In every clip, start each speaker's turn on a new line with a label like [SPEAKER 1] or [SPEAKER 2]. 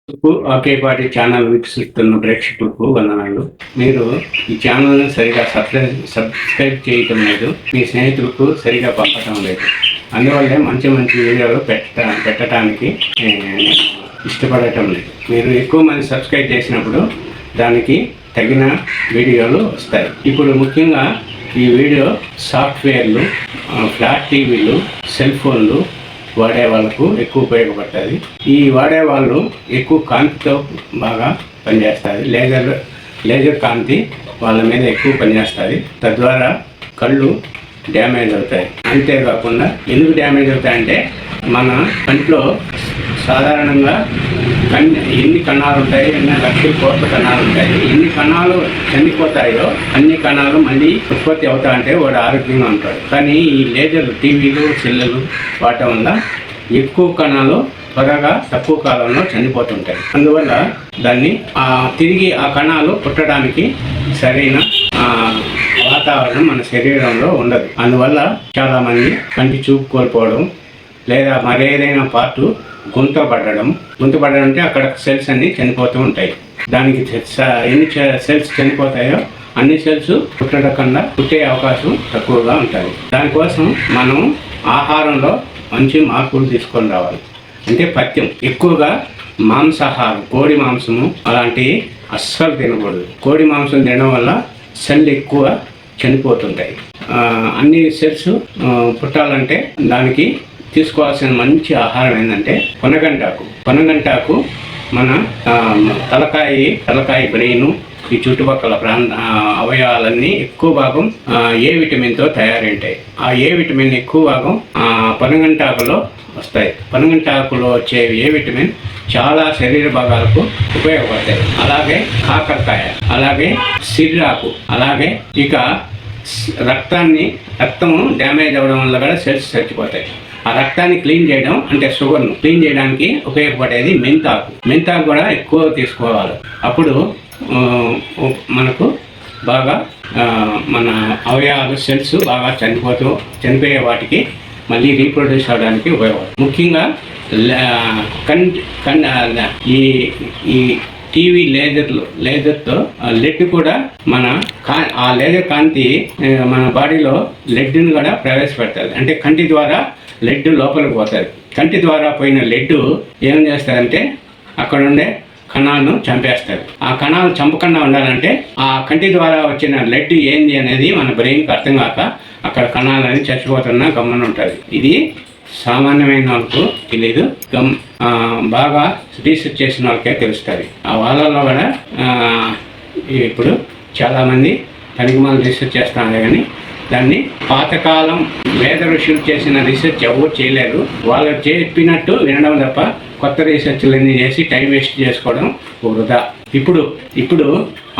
[SPEAKER 1] ఒకేపాటి channel వీక్షిస్తున్న ప్రేక్షకులకు వందనాలు. మీరు ఈ ఛానల్ని సరిగా సబ్స్క్రైబ్ చేయటం లేదు, మీ స్నేహితులకు సరిగా పంపటం లేదు. అందువల్లే మంచి మంచి వీడియోలు పెట్టడానికి ఇష్టపడటం లేదు. మీరు ఎక్కువ మంది సబ్స్క్రైబ్ చేసినప్పుడు దానికి తగిన వీడియోలు వస్తాయి. ఇప్పుడు ముఖ్యంగా ఈ వీడియో సాఫ్ట్వేర్లు, ఫ్లాట్ టీవీలు, సెల్ ఫోన్లు వాడే వాళ్ళకు ఎక్కువ ఉపయోగపడుతుంది. ఈ వాడేవాళ్ళు ఎక్కువ కాంతితో బాగా పనిచేస్తుంది. లేజర్ కాంతి వాళ్ళ మీద ఎక్కువ పనిచేస్తుంది. తద్వారా కళ్ళు డ్యామేజ్ అవుతాయి. అంతేకాకుండా ఎందుకు డ్యామేజ్ అవుతాయంటే మన కంట్లో సాధారణంగా ఎన్ని కణాలు ఉంటాయి, ఎన్ని లక్షల కోట్ల కణాలు ఉంటాయి. ఎన్ని కణాలు చనిపోతాయో అన్ని కణాలు మళ్ళీ ఉత్పత్తి అవుతాయంటే వాడు ఆరోగ్యంగా ఉంటాడు. కానీ ఈ లేజర్ టీవీలు, సెల్లులు వాడటం వల్ల ఎక్కువ కణాలు త్వరగా తక్కువ కాలంలో చనిపోతుంటాయి. అందువల్ల దాన్ని తిరిగి ఆ కణాలు పుట్టడానికి సరైన వాతావరణం మన శరీరంలో ఉండదు. అందువల్ల చాలామంది కంటి చూపు కోల్పోవడం లేదా మరేదైనా పార్టు గుంత పడడం అంటే అక్కడ సెల్స్ అన్నీ చనిపోతూ ఉంటాయి. దానికి ఎన్ని సెల్స్ చనిపోతాయో అన్ని సెల్స్ పుట్టే అవకాశం తక్కువగా ఉంటుంది. దానికోసం మనం ఆహారంలో మంచి మార్పులు తీసుకొని రావాలి. అంటే పథ్యం ఎక్కువగా మాంసాహారం, కోడి మాంసము అలాంటివి అస్సలు తినకూడదు. కోడి మాంసం తినడం వల్ల సెల్ ఎక్కువ చనిపోతుంటాయి. అన్ని సెల్స్ పుట్టాలంటే దానికి తీసుకోవాల్సిన మంచి ఆహారం ఏంటంటే పొనగంటాకు మన తలకాయ బ్రెయిన్ ఈ చుట్టుపక్కల అవయవాలన్నీ ఎక్కువ భాగం ఏ విటమిన్తో తయారైంటాయి. ఆ ఏ విటమిన్ ఎక్కువ భాగం పొనగంటాకులో వస్తాయి. పొనగంటాకులో వచ్చే ఏ విటమిన్ చాలా శరీర భాగాలకు ఉపయోగపడతాయి. అలాగే కాకరకాయ, అలాగే సిర్రాకు, అలాగే ఇక రక్తము డ్యామేజ్ అవ్వడం వల్ల కూడా సెల్స్ చచ్చిపోతాయి. ఆ రక్తాన్ని క్లీన్ చేయడం అంటే షుగర్ను క్లీన్ చేయడానికి ఉపయోగపడేది మెంతాకు కూడా ఎక్కువ తీసుకోవాలి. అప్పుడు మనకు బాగా మన అవయవాలు సెల్స్ బాగా చనిపోయే వాటికి మళ్ళీ రీప్రొడ్యూస్ అవడానికి ఉపయోగపడుతుంది. ముఖ్యంగా ఈ టీవీ లేజర్తో లెడ్ కూడా ఆ లేజర్ కాంతి మన బాడీలో లెడ్ని కూడా ప్రవేశపెడుతుంది. అంటే కంటి ద్వారా లెడ్ లోపలికి పోతుంది. కంటి ద్వారా పోయిన లెడ్ ఏం చేస్తుందంటే అక్కడ ఉండే కణాలను చంపేస్తారు. ఆ కణాలు చంపకుండా ఉండాలంటే ఆ కంటి ద్వారా వచ్చిన లెడ్ ఏంది అనేది మన బ్రెయిన్కి అర్థం కాక అక్కడ కణాలని చచ్చిపోతున్నా గమ్మన ఉంటుంది. ఇది సామాన్యమైన వాళ్ళకు తెలియదు, బాగా రీసెర్చ్ చేసిన వాళ్ళకే తెలుస్తుంది. ఆ వాళ్ళలో కూడా ఇప్పుడు చాలామంది పనికిమాల రీసెర్చ్ చేస్తున్నారు. కానీ దాన్ని పాతకాలం వేద ఋషులు చేసిన రీసెర్చ్ ఎవరు చేయలేరు. వాళ్ళు చెప్పినట్టు వినడం తప్ప కొత్త రీసెర్చ్లన్నీ చేసి టైం వేస్ట్ చేసుకోవడం వృధా. ఇప్పుడు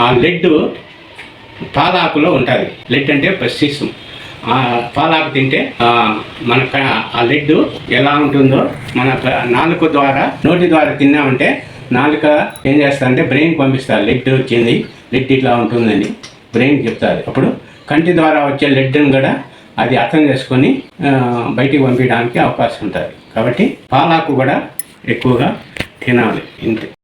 [SPEAKER 1] ఆ లెడ్ పాలాకులో ఉంటుంది. లెడ్ అంటే పసిసం. ఆ పాలాకు తింటే మనకు ఆ లెడ్ ఎలా ఉంటుందో మన నాలుక ద్వారా నోటి ద్వారా తిన్నామంటే నాలుక ఏం చేస్తారంటే బ్రెయిన్ పంపిస్తారు. లెడ్ వచ్చింది, లెడ్ ఇట్లా ఉంటుందని బ్రెయిన్ చెప్తారు. అప్పుడు కంటి ద్వారా వచ్చే లెడ్ని కూడా అది అర్థం చేసుకొని బయటికి పంపించడానికి అవకాశం ఉంటుంది. కాబట్టి పాలాకు కూడా ఎక్కువగా తినాలి. ఇంతే.